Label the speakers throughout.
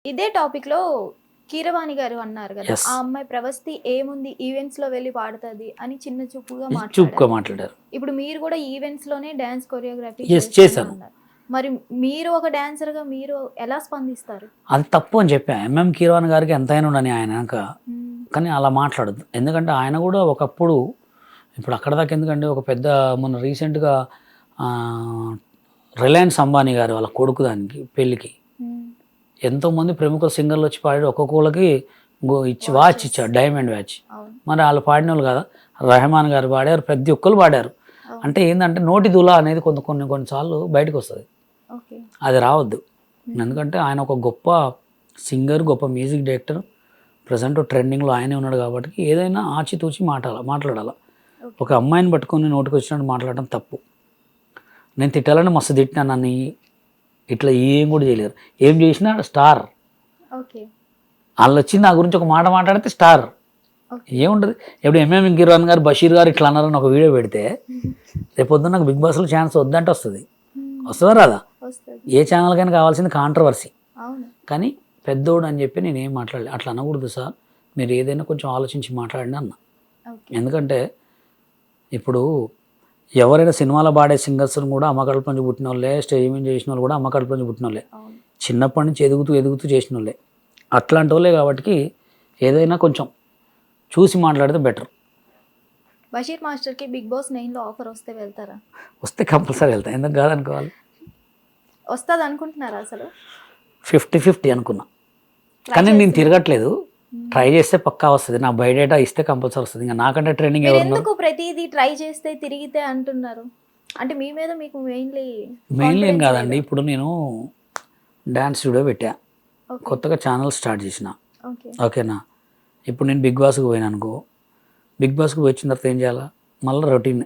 Speaker 1: ఇదే టాపిక్ లో కీరవాణి గారు అన్నారు కదా,
Speaker 2: ఎస్
Speaker 1: ఆ అమ్మాయి ప్రవస్తి ఏముంది ఈవెంట్స్ లో వెళ్ళి పాడుతుంది అని చిన్న చూపుగా
Speaker 2: చూపుగా
Speaker 1: మాట్లాడారు.
Speaker 2: మాట్లాడారు.
Speaker 1: ఇప్పుడు మీరు కూడా ఈవెంట్స్ లోనే డాన్స్ కొరియోగ్రఫీ
Speaker 2: ఎస్
Speaker 1: చేస్తాను
Speaker 2: చేశాను.
Speaker 1: అన్నారు. మరి మీరు ఒక డాన్సర్ గా మీరు ఎలా స్పందిస్తారు?
Speaker 2: అది తప్పు అని చెప్పా. ఎంఎం కీరవాణి గారికి ఎంతైనా ఉండని ఆయన వెనక,
Speaker 1: మ్మ్.
Speaker 2: కానీ అలా మాట్లాడద్దు. ఎందుకంటే ఆయన కూడా ఒకప్పుడు, ఇప్పుడు అక్కడ దాకా ఎందుకంటే ఒక పెద్ద మొన్న రీసెంట్గా రిలయన్స్ అంబానీ గారు వాళ్ళ కొడుకు దానికి పెళ్ళికి
Speaker 1: మ్మ్.
Speaker 2: ఎంతోమంది ప్రముఖ సింగర్లు వచ్చి పాడారు. ఒక్కొక్కళ్ళకి ఇచ్చి వాచ్
Speaker 1: Watches.
Speaker 2: ఇచ్చారు, డైమండ్ వాచ్.
Speaker 1: అవును.
Speaker 2: మరి వాళ్ళు పాడిన వాళ్ళు కదా, రెహమాన్ గారు పాడారు, ప్రతి ఒక్కరు పాడారు.
Speaker 1: అవును.
Speaker 2: అంటే ఏంటంటే నోటి దులా అనేది కొన్నిసార్లు బయటకు వస్తుంది,
Speaker 1: ఓకే.
Speaker 2: అది రావద్దు. ఎందుకంటే ఆయన ఒక గొప్ప సింగర్, గొప్ప మ్యూజిక్ డైరెక్టర్, ప్రజెంట్ ట్రెండింగ్లో ఆయనే ఉన్నాడు కాబట్టి ఏదైనా ఆచితూచి మాట్లాడాలి.
Speaker 1: ఓకే.
Speaker 2: ఒక అమ్మాయిని పట్టుకొని నోటికి వచ్చినట్టు మాట్లాడడం తప్పు. నేను తిట్టాలని మస్తు తిట్టినా, నన్ను ఇట్లా ఏం కూడా చేయలేరు. ఏం చేసినా స్టార్.
Speaker 1: ఓకే.
Speaker 2: వాళ్ళు వచ్చి నా గురించి ఒక మాట మాట్లాడితే స్టార్.
Speaker 1: ఓకే.
Speaker 2: ఏముంటుంది. ఇప్పుడు ఎంఎం కీరవాణి గారు, బషీర్ గారు ఇట్లా అన్నారని ఒక వీడియో పెడితే రేపు పొద్దున్న నాకు బిగ్ బాస్లో ఛాన్స్ వద్దంటే వస్తుంది. వస్తుందా రాదా?
Speaker 1: వస్తుంది.
Speaker 2: ఏ ఛానల్కైనా కావాల్సింది కాంట్రవర్సీ.
Speaker 1: అవును.
Speaker 2: కానీ పెద్దోడు అని చెప్పి నేను ఏం మాట్లాడలేదు. అట్లా అనకూడదు సార్, మీరు ఏదైనా కొంచెం ఆలోచించి మాట్లాడండి అన్న.
Speaker 1: ఓకే.
Speaker 2: ఎందుకంటే ఇప్పుడు ఎవరైనా సినిమాలో పాడే సింగర్స్ని కూడా అమ్మకడుపు నుంచి పుట్టిన వాళ్ళే, స్టేజ్ మీద చేసిన వాళ్ళు కూడా అమ్మకడుపు నుంచి పుట్టిన వాళ్ళే,
Speaker 1: అవును.
Speaker 2: చిన్నప్పటి నుంచి ఎదుగుతూ చేసిన వాళ్ళే. అట్లాంటి వాళ్ళే కాబట్టి ఏదైనా కొంచెం చూసి మాట్లాడితే బెటర్.
Speaker 1: బషీర్ మాస్టర్ కి బిగ్ బాస్ 9 లో ఆఫర్ వస్తే వెళ్తారా?
Speaker 2: వస్తే కంపల్సరీ వెళ్తాను, ఎందుకు కాదనుకోవాలి.
Speaker 1: వస్తుంది అనుకుంటున్నారా అసలు?
Speaker 2: 50-50 అనుకున్నా, కానీ నేను తిరగట్లేదు. ట్రై చేస్తే పక్కా వస్తుంది. నా బయోడేటా ఇస్తే కంపల్సరీ వస్తుంది. ఇంకా నాకంటే ట్రైనింగ్
Speaker 1: మీరు
Speaker 2: ఎవరు?
Speaker 1: ఎందుకు ప్రతిదీ ట్రై చేస్తే తిరిగితే అంటున్నారు? అంటే మీ మీద మీకు
Speaker 2: మెయిన్లీ ఏం కాదండి. ఇప్పుడు నేను డ్యాన్స్ స్టూడియో పెట్టా, కొత్తగా ఛానల్ స్టార్ట్ చేసిన,
Speaker 1: ఓకే.
Speaker 2: ఓకేనా. ఇప్పుడు నేను బిగ్ బాస్కి పోయినా అనుకో, బిగ్ బాస్కి వచ్చిన తర్వాత ఏం చేయాలా, మళ్ళీ రొటీన్.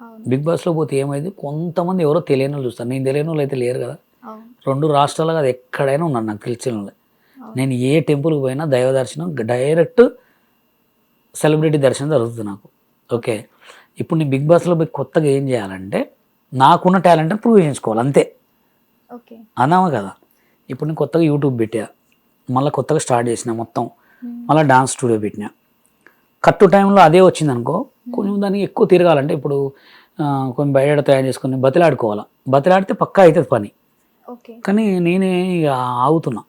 Speaker 1: అవును.
Speaker 2: బిగ్ బాస్లో పోతే ఏమైంది, కొంతమంది ఎవరో తెలియని వాళ్ళు చూస్తారు. నేను తెలియని వాళ్ళు అయితే లేరు కదా.
Speaker 1: అవును.
Speaker 2: 2 రాష్ట్రాలు కదా, ఎక్కడైనా ఉన్నాను నాకు తెలిసిన వాళ్ళు.
Speaker 1: అవును.
Speaker 2: నేను ఏ టెంపుల్కి పోయినా దైవ దర్శనం, డైరెక్ట్ సెలబ్రిటీ దర్శనం జరుగుతుంది నాకు. ఓకే. ఇప్పుడు నేను బిగ్ బాస్లో పోయి కొత్తగా ఏం చేయాలంటే నాకున్న టాలెంట్ని ప్రూవ్ చేయించుకోవాలి, అంతే.
Speaker 1: ఓకే.
Speaker 2: అన్నామా కదా. ఇప్పుడు నేను కొత్తగా యూట్యూబ్ పెట్టా, మళ్ళీ కొత్తగా స్టార్ట్ చేసిన మొత్తం,
Speaker 1: మ్మ్.
Speaker 2: మళ్ళీ డాన్స్ స్టూడియో పెట్టినా. కరెక్ట్ టైంలో అదే వచ్చింది అనుకో, కొంచెం దానికి ఎక్కువ తిరగాలంటే ఇప్పుడు కొన్ని బయట తయారు చేసుకొని బతిలాడుకోవాలా. బతిలాడితే పక్కా అవుతుంది పని.
Speaker 1: ఓకే.
Speaker 2: కానీ నేనే ఇక ఆగుతున్నా.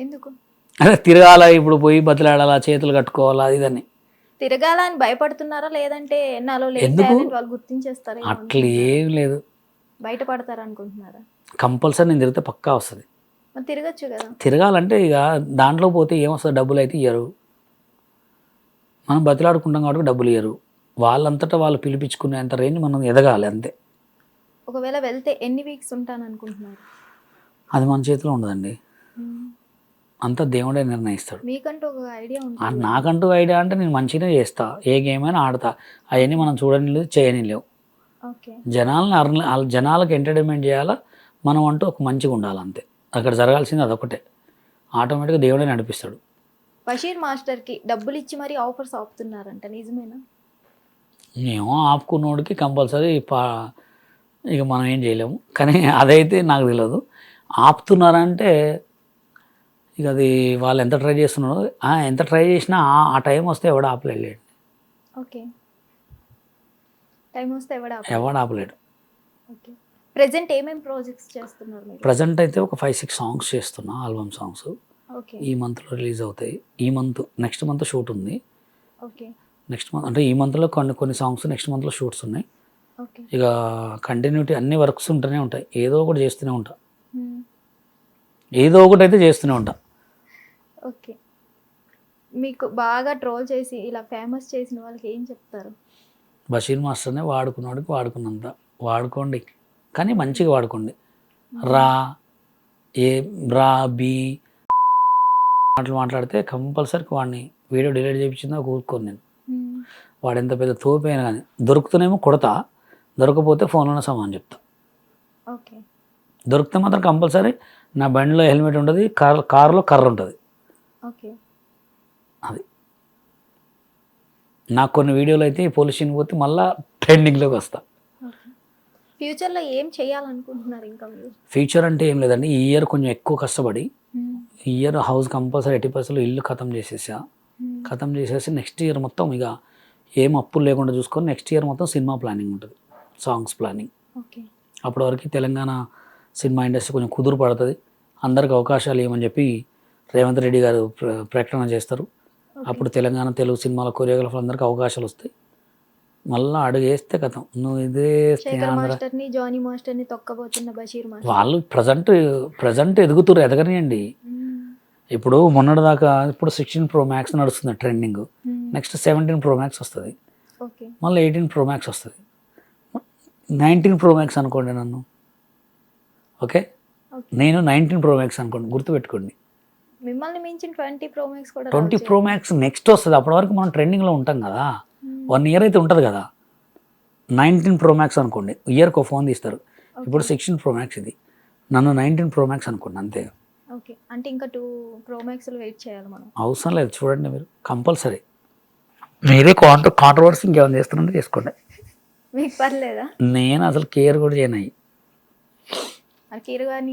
Speaker 1: ఎందుకు
Speaker 2: అదే తిరగాల, ఇప్పుడు పోయి బతిలాడాలా, చేతులు కట్టుకోవాలా, అది ఇదని.
Speaker 1: తిరగాల అని భయపడుతున్నారా, లేదంటే నాలో లేని
Speaker 2: ఎందుకు?
Speaker 1: టాలెంట్ వాళ్ళు గుర్తించేస్తారా
Speaker 2: అట్లా ఏం లేదు,
Speaker 1: బయటపడతారా అనుకుంటున్నారా?
Speaker 2: కంపల్సరీ నేను తిరిగితే పక్కా వస్తుంది.
Speaker 1: మరి తిరగచ్చు కదా.
Speaker 2: తిరగాలంటే ఇక దాంట్లో పోతే ఏమొస్తుంది, డబ్బులు అయితే ఇయ్యరు. మనం బతిలాడుకుంటాం కాబట్టి డబ్బులు ఇయ్యరు. వాళ్ళంతటా వాళ్ళు పిలిపించుకునేంత రేంజ్ మనం ఎదగాలి, అంతే.
Speaker 1: ఒకవేళ వెళ్తే ఎన్ని వీక్స్ ఉంటాను అనుకుంటున్నారు?
Speaker 2: అది మన చేతిలో ఉండదండి, అంతా దేవుడే నిర్ణయిస్తాడు.
Speaker 1: మీకంటూ ఒక ఐడియా ఉంటుంది.
Speaker 2: నాకంటూ ఐడియా అంటే నేను మంచిగానే చేస్తా, ఏ గేమ్ అయినా ఆడతా. అవన్నీ మనం చూడని లేదు, చేయని లేవు.
Speaker 1: ఓకే.
Speaker 2: జనాలకు ఎంటర్టైన్మెంట్ చేయాలా, మనం అంటూ ఒక మంచిగా ఉండాలి, అంతే. అక్కడ జరగాల్సింది అదొకటే, ఆటోమేటిక్గా దేవుడే నడిపిస్తాడు.
Speaker 1: బషీర్ మాస్టర్ కి డబ్బులు ఇచ్చి మరీ ఆఫర్స్ ఆపుతున్నారంట, నిజమేనా?
Speaker 2: ఏమో ఆపుకున్నోడికి కంపల్సరీ ఇక మనం ఏం చేయలేము, కానీ అదైతే నాకు తెలియదు. ఆపుతున్నారంటే ఇక అది వాళ్ళు ఎంత ట్రై చేస్తున్నారో, ఎంత ట్రై చేసినా ఆ టైం వస్తే ఎవడు ఆపలేడు.
Speaker 1: ఓకే. టైం వస్తే
Speaker 2: ఎవడు ఆపలేడు.
Speaker 1: ఓకే. ప్రెజెంట్ ఏమేం ప్రాజెక్ట్స్ చేస్తున్నారు మీరు?
Speaker 2: ప్రజెంట్ అయితే ఒక 5-6 సాంగ్స్ చేస్తున్నా, ఆల్బమ్ సాంగ్స్.
Speaker 1: ఓకే.
Speaker 2: ఈ మంత్లో రిలీజ్ అవుతాయి. నెక్స్ట్ మంత్ షూట్ ఉంది.
Speaker 1: ఓకే.
Speaker 2: నెక్స్ట్ మంత్ అంటే ఈ మంత్లో కొన్ని సాంగ్స్, నెక్స్ట్ మంత్లో షూట్స్ ఉన్నాయి.
Speaker 1: ఓకే.
Speaker 2: ఇక కంటిన్యూటీ అన్ని వర్క్స్ ఉంటూనే ఉంటాయి, ఏదో ఒకటి చేస్తూనే ఉంటా, ఏదో ఒకటి అయితే చేస్తూనే ఉంటా.
Speaker 1: ఓకే. మీకు బాగా ట్రోల్ చేసి ఇలా ఫేమస్ చేసిన వాళ్ళకి ఏం చెప్తారు?
Speaker 2: బషీర్ మాస్టర్నే వాడుకున్నవాడికి వాడుకున్నంత వాడుకోండి, కానీ మంచిగా వాడుకోండి. రా ఏ బ్రా బీ మాట్లాడితే కంపల్సరీ వాడిని వీడియో డిలీట్ చేయించిందా కూర్చుకొని నేను. వాడు ఎంత పెద్ద తోపైనా కానీ దొరుకుతూనేమో కొడతా, దొరకపోతే ఫోన్లోనే సమానం చెప్తా.
Speaker 1: ఓకే.
Speaker 2: దొరికితే మాత్రం కంపల్సరీ నా బండిలో హెల్మెట్ ఉంటుంది, కారులో కర్ర ఉంటుంది.
Speaker 1: ఓకే.
Speaker 2: అది నాకు కొన్ని వీడియోలు అయితే పోలీస్ స్టేషన్కి పోతే మళ్ళీ ట్రెండింగ్లోకి వస్తా.
Speaker 1: ఫ్యూచర్లో ఏం చేయాలనుకుంటున్నారు ఇంకా మీరు?
Speaker 2: ఫ్యూచర్ అంటే ఏం లేదండి, ఈ ఇయర్ కొంచెం ఎక్కువ కష్టపడి ఈ ఇయర్ హౌస్ కంపల్సరీ 80% ఇల్లు ఖతం చేసేసా. ఖతం చేసేసి నెక్స్ట్ ఇయర్ మొత్తం ఇక ఏం అప్పులు లేకుండా చూసుకొని నెక్స్ట్ ఇయర్ మొత్తం సినిమా ప్లానింగ్ ఉంటుంది, సాంగ్స్ ప్లానింగ్.
Speaker 1: ఓకే.
Speaker 2: అప్పటి వరకు తెలంగాణ సినిమా ఇండస్ట్రీ కొంచెం కుదురు పడుతుంది, అందరికి అవకాశాలు ఏమని చెప్పి రేవంత్ రెడ్డి గారు ప్రకటన చేస్తారు. అప్పుడు తెలంగాణ తెలుగు సినిమాల కొరియోగ్రాఫర్ అందరికి అవకాశాలు వస్తాయి. మళ్ళీ అడుగు వేస్తే కథం నువ్వు ఇదే
Speaker 1: శేఖర్ మాస్టర్ని, జానీ మాస్టర్ని తొక్కబోతున్న బషీర్ మాస్టర్
Speaker 2: వాళ్ళు ప్రజెంట్ ఎదుగుతురు, ఎదగనియండి. ఇప్పుడు మొన్నటిదాకా ఇప్పుడు 16 Pro Max నడుస్తుంది ట్రెండింగ్, నెక్స్ట్ 17 Pro Max వస్తుంది,
Speaker 1: ఓకే.
Speaker 2: మళ్ళీ 18 Pro Max వస్తుంది, 19 Pro Max అనుకోండి నన్ను, ఓకే. నేను 19 Pro Max అనుకోండి, గుర్తుపెట్టుకోండి.
Speaker 1: మిమ్మల్ని మించిన 20 Pro Max కూడా
Speaker 2: 20 Pro Max నెక్స్ట్ వస్తుంది, అప్పటి వరకు మనం ట్రెండింగ్లో ఉంటాం కదా, 1 year అయితే ఉంటుంది కదా. 19 Pro Max అనుకోండి, ఇయర్కి ఒక ఫోన్ తీస్తారు. ఇప్పుడు 16 Pro Max ఇది, నన్ను 19 Pro Max అనుకోండి అంతే.
Speaker 1: ఓకే. అంటే ఇంకా 2 Pro Maxలు వెయిట్ చేయాలి మనం.
Speaker 2: అవసరం లేదు, చూడండి మీరు కంపల్సరీ. మీరే కాంట్రవర్సీ ఇంకేమైనా చేస్తున్నారంటే చేసుకోండి,
Speaker 1: మీకు పర్లేదా?
Speaker 2: నేను అసలు కేర్ కూడా చేయనయ్యి.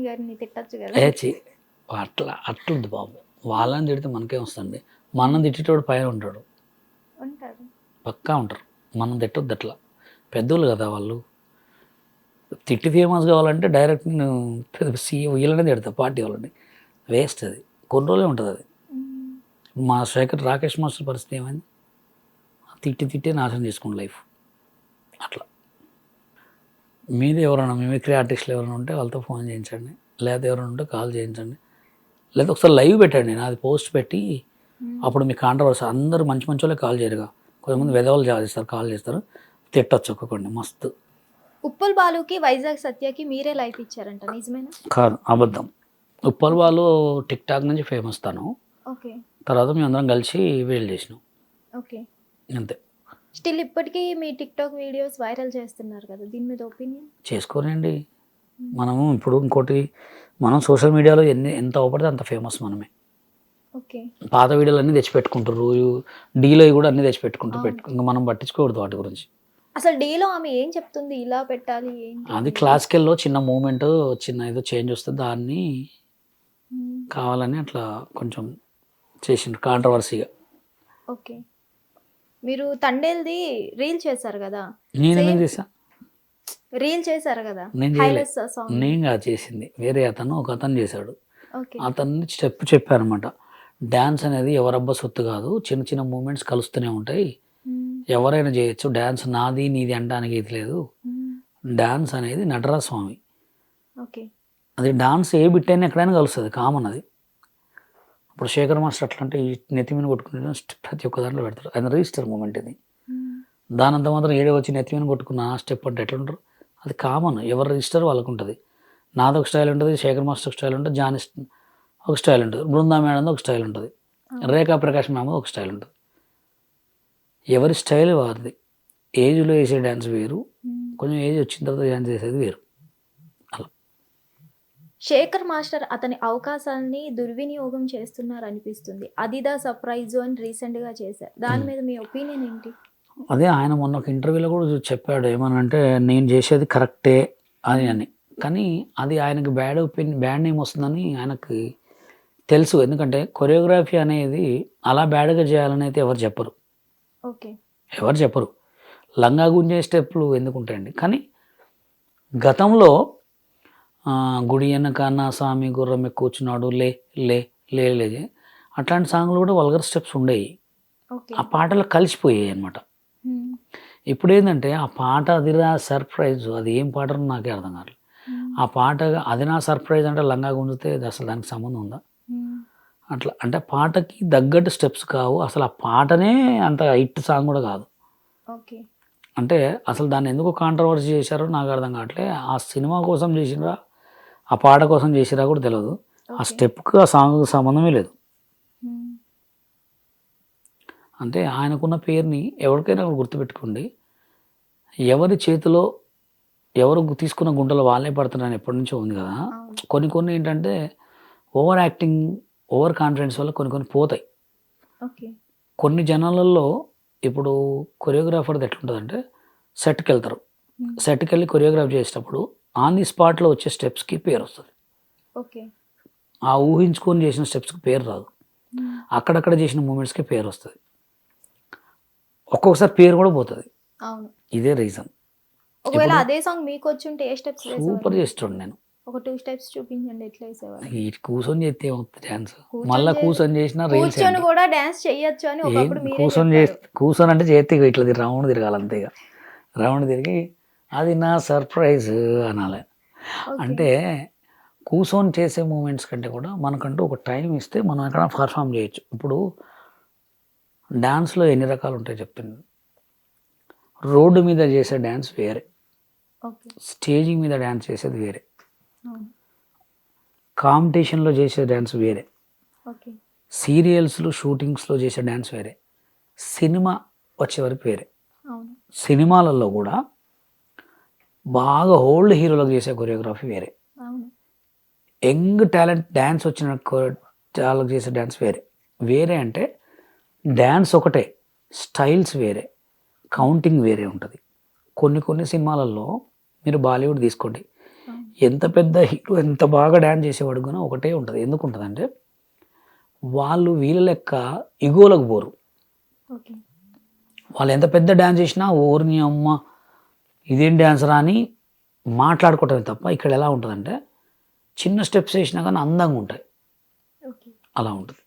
Speaker 1: గారిని తిట్టచ్చు కదా.
Speaker 2: అట్లుంది బాబు, వాళ్ళని తిడితే మనకేం వస్తుంది, మనం తిట్టేటోడు పైన ఉంటాడు,
Speaker 1: ఉంటారు,
Speaker 2: పక్కా ఉంటారు. మనం తిట్టొద్దు అట్లా, పెద్దోళ్ళు కదా వాళ్ళు. తిట్టి ఫేమస్ కావాలంటే డైరెక్ట్ నేను సీఈఓ వీళ్ళనే తిడతా, పార్టీ వాళ్ళని. వేస్ట్ అది, కొన్ని రోజులే ఉంటుంది అది. మా రాకేష్ మాస్టర్ పరిస్థితి ఏమైంది, తిట్టి నాశనం చేసుకోండి లైఫ్. అట్లా మీరు ఎవరైనా మిమిక్రీ ఆర్టిస్టులు ఎవరైనా ఉంటే వాళ్ళతో ఫోన్ చేయించండి, లేదా ఎవరైనా ఉంటే కాల్ చేయించండి, లేదా ఒకసారి లైవ్ పెట్టండి, నాది పోస్ట్ పెట్టి అప్పుడు మీ కాంట్రవర్సీ అందరూ మంచి వాళ్ళే కాల్ చేయరుగా, కొంతమంది వెధవలు చేస్తారు, కాల్ చేస్తారు, తిట్టచ్చు ఒక్కొక్కడిని మస్తు.
Speaker 1: ఉప్పల్ బాలుకి వైజాగ్ సత్యకి మీరే లైఫ్ ఇచ్చారంట, నిజమేనా?
Speaker 2: కాదు, అబద్ధం. ఉప్పల్ బాలు టిక్ టాక్ నుంచి ఫేమస్ తను,
Speaker 1: ఓకే.
Speaker 2: తర్వాత మేము అందరం కలిసి వీళ్ళు చేసినాం,
Speaker 1: ఓకే.
Speaker 2: అంతే.
Speaker 1: స్టిల్ ఇప్పటికీ మీ టిక్టాక్ వీడియోస్ వైరల్ చేస్తున్నారు కదా, దీని మీద ఒపీనియన్?
Speaker 2: చేసుకోనండి, మనము ఇప్పుడు ఇంకోటి, మనం సోషల్ మీడియాలో ఎంత అవపడితే అంత ఫేమస్ మనమే.
Speaker 1: ఓకే.
Speaker 2: పాత వీడియోలు అన్నీ తెచ్చిపెట్టుకుంటారు, డీలో కూడా అన్నీ తెచ్చిపెట్టుకుంటారు, ఇంకా మనం పట్టించుకోకూడదు వాటి గురించి.
Speaker 1: అసలు డీలో ఆమె ఏం చెప్తుంది, ఇలా పెట్టాలి ఏంటి?
Speaker 2: అది క్లాసికల్లో చిన్న మూమెంట్, చిన్న ఏదో చేంజ్ వస్తుంది, దాన్ని కావాలని అట్లా కొంచెం చేసిండ్రు కాంట్రవర్సీగా.
Speaker 1: ఓకే. మీరు తండేల్ది రీల్ చేశారు కదా,
Speaker 2: నేను ఎందుకు చేసా?
Speaker 1: రీల్ చేశారు కదా,
Speaker 2: నేను కాదు చేసింది, వేరే అతను, ఒక అతను చేశాడు.
Speaker 1: ఓకే.
Speaker 2: అతన్ని చెప్పారనమాట, డ్యాన్స్ అనేది ఎవరబ్బా సొత్తు కాదు, చిన్న చిన్న మూమెంట్స్ కలుస్తూనే ఉంటాయి, ఎవరైనా చేయొచ్చు, డ్యాన్స్ నాది నీది అనడానికి ఇది లేదు, డ్యాన్స్ అనేది నటరాజ స్వామి,
Speaker 1: ఓకే.
Speaker 2: అది డాన్స్ ఏ బిట్ అయినా ఎక్కడైనా కలుస్తుంది, కామన్ అది. ఇప్పుడు శేఖర్ మాస్టర్ అట్లా అంటే ఈ నెత్తి మీద కొట్టుకునే ప్రతి ఒక్క దాంట్లో పెడతారు, అది రిజిస్టర్ మూమెంట్ ఇది. దానంత మాత్రం ఏడే వచ్చి నెత్తి మీద కొట్టుకున్న స్టెప్ అంటే ఎట్లుంటారు, అది కామన్, ఎవరు రిజిస్టర్ వాళ్ళకు ఉంటుంది. నాది ఒక స్టైల్ ఉంటుంది, శేఖర్ మాస్టర్ ఒక స్టైల్ ఉంటుంది, జానీ ఒక స్టైల్ ఉంటుంది, బృందా మేడం ఒక స్టైల్ ఉంటుంది, రేఖా ప్రకాష్ మ్యామ్ ఒక స్టైల్ ఉంటుంది. ఎవరి స్టైల్ వారిది. ఏజ్లో వేసే డ్యాన్స్ వేరు, కొంచెం ఏజ్ వచ్చిన తర్వాత డ్యాన్స్ చేసేది వేరు. అలా
Speaker 1: శేఖర్ మాస్టర్ అతని అవకాశాలని దుర్వినియోగం చేస్తున్నారు అనిపిస్తుంది, అదిదా సర్ప్రైజ్ అని రీసెంట్గా చేశారు, దాని మీద మీ ఒపీనియన్ ఏంటి?
Speaker 2: అదే ఆయన మొన్న ఒక ఇంటర్వ్యూలో కూడా చెప్పాడు, ఏమనంటే నేను చేసేది కరెక్టే అని. కానీ అది ఆయనకు బ్యాడ్ నేమ్ వస్తుందని ఆయనకి తెలుసు, ఎందుకంటే కొరియోగ్రఫీ అనేది అలా బ్యాడ్గా చేయాలని అయితే ఎవరు చెప్పరు.
Speaker 1: ఓకే.
Speaker 2: ఎవరు చెప్పరు, లంగా గుంజే స్టెప్లు ఎందుకు ఉంటాయండి. కానీ గతంలో గుడి వెనకన్నా స్వామి గుర్రం కూర్చున్నాడు లే లే లే లే అట్లాంటి సాంగ్లు కూడా వల్గర్ స్టెప్స్ ఉండేవి, ఆ పాటలు కలిసిపోయాయి అనమాట. ఇప్పుడు ఏంటంటే ఆ పాట అదిరా సర్ప్రైజ్, అది ఏం పాట నాకే అర్థం కాదు. ఆ పాట అది నా సర్ప్రైజ్ అంటే లంగా గుంజితే అసలు దానికి సంబంధం ఉందా? అట్లా అంటే పాటకి తగ్గట్టు స్టెప్స్ కావు, అసలు ఆ పాటనే అంత హిట్ సాంగ్ కూడా కాదు.
Speaker 1: ఓకే.
Speaker 2: అంటే అసలు దాన్ని ఎందుకు కాంట్రవర్సీ చేశారో నాకు అర్థం కావట్లే. ఆ సినిమా కోసం చేసినరా, ఆ పాట కోసం చేసిరా కూడా తెలియదు, ఆ స్టెప్కి ఆ సాంగ్కి సంబంధమే లేదు. అంటే ఆయనకున్న పేరుని ఎవరికైనా గుర్తుపెట్టుకోండి, ఎవరి చేతిలో ఎవరు తీసుకున్న గుంటలో వాళ్ళే పడుతున్నారని ఎప్పటి నుంచో ఉంది కదా. కొన్ని ఏంటంటే ఓవర్ యాక్టింగ్, ఓవర్ కాన్ఫిడెన్స్ వల్ల కొన్ని పోతాయి. కొన్ని జనాలలో ఇప్పుడు కొరియోగ్రాఫర్ది ఎట్లుంటుందంటే సెట్కి వెళ్తారు, సెట్కి వెళ్ళి కొరియోగ్రాఫ్ చేసేటప్పుడు ఆన్ ది స్పాట్లో వచ్చే స్టెప్స్కి పేరు వస్తుంది.
Speaker 1: ఓకే.
Speaker 2: ఆ ఊహించుకొని చేసిన స్టెప్స్కి పేరు రాదు. అక్కడక్కడ చేసిన మూమెంట్స్కి పేరు వస్తుంది. ఒక్కొక్కసారి పేరు కూడా పోతుంది.
Speaker 1: అవును.
Speaker 2: ఇదే రీజన్.
Speaker 1: ఒకవేళ అదే సాంగ్ మీకు వచ్చి ఉంటే ఏ స్టెప్స్
Speaker 2: సూపర్ చేస్తుండే నేను.
Speaker 1: ఒక 2 స్టెప్స్ చూపించండి ఎట్లా వేసేవారు.
Speaker 2: ఈ కూర్చొని చేస్తే ఏమవుతుంది డ్యాన్స్, మళ్ళీ కూర్చొని చేసిన రీల్స్.
Speaker 1: కూర్చొని కూడా డాన్స్ చేయొచ్చు అని ఒకప్పుడు మీరే
Speaker 2: కూర్చొని అంటే చేస్తే ఇట్లా రౌండ్ తిరగాలి అంతే. ఇక రౌండ్ తిరిగి అది నా సర్ప్రైజ్ అనాలి. అంటే కూర్చొని చేసే మూమెంట్స్ కంటే కూడా మనకంటూ ఒక టైం ఇస్తే మనం ఎక్కడ పర్ఫామ్ చేయొచ్చు. ఇప్పుడు డ్యాన్స్లో ఎన్ని రకాలు ఉంటాయి చెప్తాను. రోడ్డు మీద చేసే డ్యాన్స్ వేరే, స్టేజింగ్ మీద డ్యాన్స్ చేసేది వేరే, కాంపిటీషన్లో చేసే డ్యాన్స్ వేరే, సీరియల్స్లో షూటింగ్స్లో చేసే డ్యాన్స్ వేరే, సినిమా వచ్చే వరకు వేరే. సినిమాలలో కూడా బాగా ఓల్డ్ హీరోలకు చేసే కొరియోగ్రఫీ వేరే, యంగ్ టాలెంట్ డ్యాన్స్ వచ్చిన వాళ్ళకి చేసే డ్యాన్స్ వేరే. వేరే అంటే డ్యాన్స్ ఒకటే, స్టైల్స్ వేరే, కౌంటింగ్ వేరే ఉంటుంది. కొన్ని సినిమాలలో మీరు బాలీవుడ్ తీసుకోండి, ఎంత పెద్ద హీరో ఎంత బాగా డ్యాన్స్ చేసేవాడు కూడా ఒకటే ఉంటుంది. ఎందుకు ఉంటుందంటే వాళ్ళు వీళ్ళ లెక్క ఇగోలకు పోరు. వాళ్ళు ఎంత పెద్ద డ్యాన్స్ చేసినా ఓర్ని అమ్మ ఇదేం డ్యాన్స్ రా అని మాట్లాడుకోవటమే తప్ప, ఇక్కడ ఎలా ఉంటుందంటే చిన్న స్టెప్స్ వేసినా కానీ అందంగా ఉంటాయి. అలా ఉంటుంది.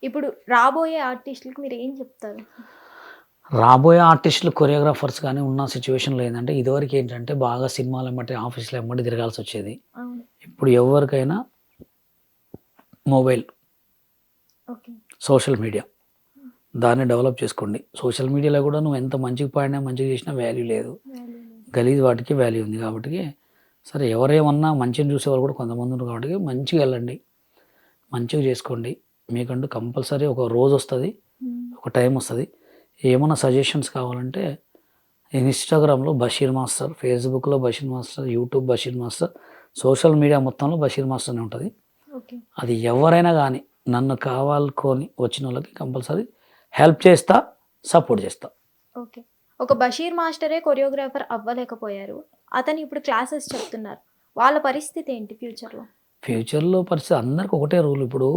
Speaker 1: ఇప్పుడు రాబోయే ఆర్టిస్టులకు మీరు ఏం చెప్తారు?
Speaker 2: రాబోయే ఆర్టిస్టులు కొరియోగ్రాఫర్స్ కానీ ఉన్న సిచ్యువేషన్లో ఏంటంటే ఇదివరకు ఏంటంటే బాగా సినిమాలు ఎమ్మటి ఆఫీస్లో ఎమ్మటి తిరగాల్సి వచ్చేది. ఇప్పుడు ఎవరికైనా మొబైల్, సోషల్ మీడియా, దాన్ని డెవలప్ చేసుకోండి. సోషల్ మీడియాలో కూడా నువ్వు ఎంత మంచిగా పాడినా మంచిగా చేసినా వాల్యూ లేదు, గలీజ్ వాటికి వాల్యూ ఉంది. కాబట్టి సరే ఎవరేమన్నా మంచిగా చూసేవాళ్ళు కూడా కొంతమంది ఉన్నారు. కాబట్టి మంచిగా వెళ్ళండి, మంచిగా చేసుకోండి. మీకంటూ కంపల్సరీ ఒక రోజు వస్తుంది, ఒక టైం వస్తుంది. ఏమైనా సజెషన్స్ కావాలంటే ఇన్స్టాగ్రామ్లో బషీర్ మాస్టర్, ఫేస్బుక్లో Basheer master, YouTube Basheer master, social media మొత్తంలో బషీర్ మాస్టర్ అని ఉంటుంది. అది ఎవరైనా కానీ నన్ను కావాలనుకొని వచ్చిన వాళ్ళకి కంపల్సరీ హెల్ప్ చేస్తా, సపోర్ట్ చేస్తా.
Speaker 1: ఓకే. ఒక బషీర్ మాస్టరే కొరియోగ్రాఫర్ అవ్వలేకపోయారు, అతను ఇప్పుడు క్లాసెస్ చెప్తున్నారు. వాళ్ళ పరిస్థితి ఏంటి ఫ్యూచర్లో?
Speaker 2: ఫ్యూచర్లో పరిస్థితి అందరికి ఒకటే రూల్. ఇప్పుడు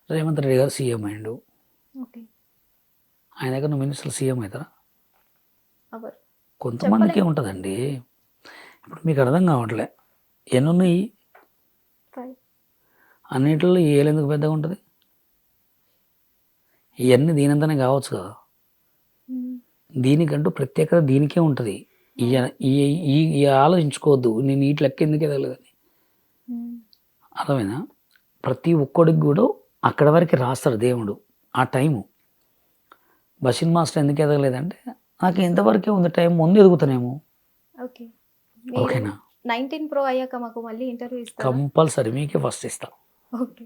Speaker 2: రేవంత్ రెడ్డి గారు సీఎం అయ్యిండు, ఆయన దగ్గర నువ్వు మినిస్టర్ సీఎం అవుతారా? కొంతమందికి ఉంటుందండి. ఇప్పుడు మీకు అర్థం కావట్లే, ఎన్నున్నాయి అన్నింటిలో ఏలు ఎందుకు పెద్దగా ఉంటుంది? ఇవన్నీ దీనంతనే కావచ్చు కదా. దీనికంటూ ప్రత్యేకత దీనికే ఉంటుంది. ఈ ఆలోచించుకోవద్దు నేను ఇట్లా లెక్క ఎందుకు ఎదగలేదని. అర్థమైనా? ప్రతి ఒక్కడికి కూడా అక్కడ వరకు రాస్తాడు దేవుడు ఆ టైము. బషీర్ మాస్టర్ ఎందుకు ఎదగలేదంటే నాకు ఎంతవరకే ఉంది టైం, ముందు ఎదుగుతానేమో. ఓకేనా?
Speaker 1: 19 Pro అయ్యాక మాకు మళ్ళీ ఇంటర్వ్యూ ఇస్తారా?
Speaker 2: కంపల్సరీ మీకే ఫస్ట్ ఇస్తా.
Speaker 1: ఓకే.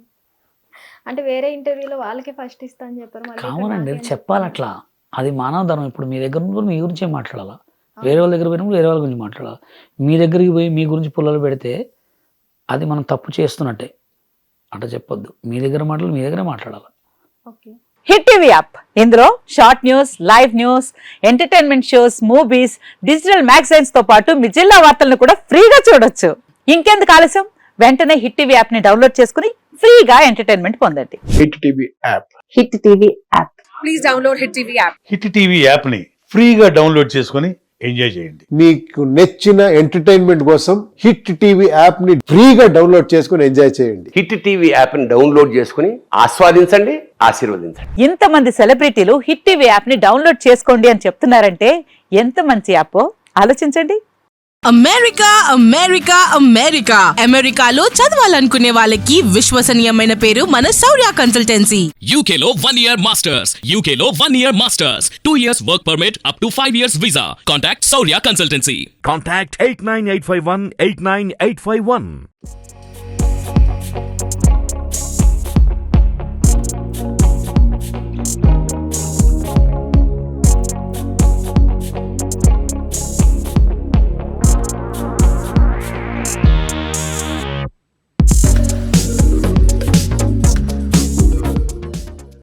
Speaker 1: అంటే వేరే ఇంటర్వ్యూలో వాళ్ళకే ఫస్ట్ ఇస్తా అని చెప్పారు.
Speaker 2: కామనండి, చెప్పాలి అట్లా. అది మానవ ధర్మం. ఇప్పుడు మీ దగ్గర ఉన్నప్పుడు మీ గురించే మాట్లాడాలా, వేరే వాళ్ళ దగ్గర పోయినప్పుడు వేరే వాళ్ళ గురించి మాట్లాడాలి. మీ దగ్గరికి పోయి మీ గురించి పుల్లలు పెడితే అది మనం తప్పు చేస్తున్నట్టే. అట్లా చెప్పొద్దు. మీ దగ్గర మాటలు మీ దగ్గరే మాట్లాడాలి.
Speaker 1: ఓకే.
Speaker 3: హిట్ టీవీ యాప్, ఇందులో short news, live news, entertainment shows, movies, digital magazines తో పాటు మీ జిల్లా వార్తలను కూడా ఫ్రీగా చూడొచ్చు. ఇంకెందుకు ఆలస్యం, వెంటనే హిట్ టీవీ యాప్ ని డౌన్లోడ్ చేసుకుని ఫ్రీగా ఎంటర్టైన్మెంట్ పొందండి.
Speaker 4: Hit TV app.
Speaker 3: Hit TV app.
Speaker 5: Please download hit TV app.
Speaker 6: Hit TV app ని ఫ్రీగా డౌన్లోడ్ చేసుకొని ఎంజాయ్ చేయండి.
Speaker 4: మీకు నచ్చిన ఎంటర్టైన్మెంట్ కోసం హిట్ టీవీ యాప్ ని ఫ్రీగా డౌన్లోడ్ చేసుకొని ఎంజాయ్ చేయండి.
Speaker 7: హిట్ టీవీ యాప్ ని డౌన్లోడ్ చేసుకుని ఆస్వాదించండి, ఆశీర్వదించండి.
Speaker 3: ఇంతమంది సెలబ్రిటీలు హిట్ టీవీ యాప్ ని డౌన్లోడ్ చేసుకోండి అని చెప్తున్నారంటే ఎంత మంచి యాప్ ఆలోచించండి.
Speaker 5: అమెరికా అమెరికా అమెరికా అమెరికాలో చదవాలనుకునే వాళ్ళకి విశ్వసనీయమైన పేరు మన శౌర్య కన్సల్టెన్సీ.
Speaker 8: UK లో 1 year masters, UK లో 1 year masters, 2 years work permit up to 5 years visa. Contact Saurya Consultancy.
Speaker 9: Contact 89851 89851.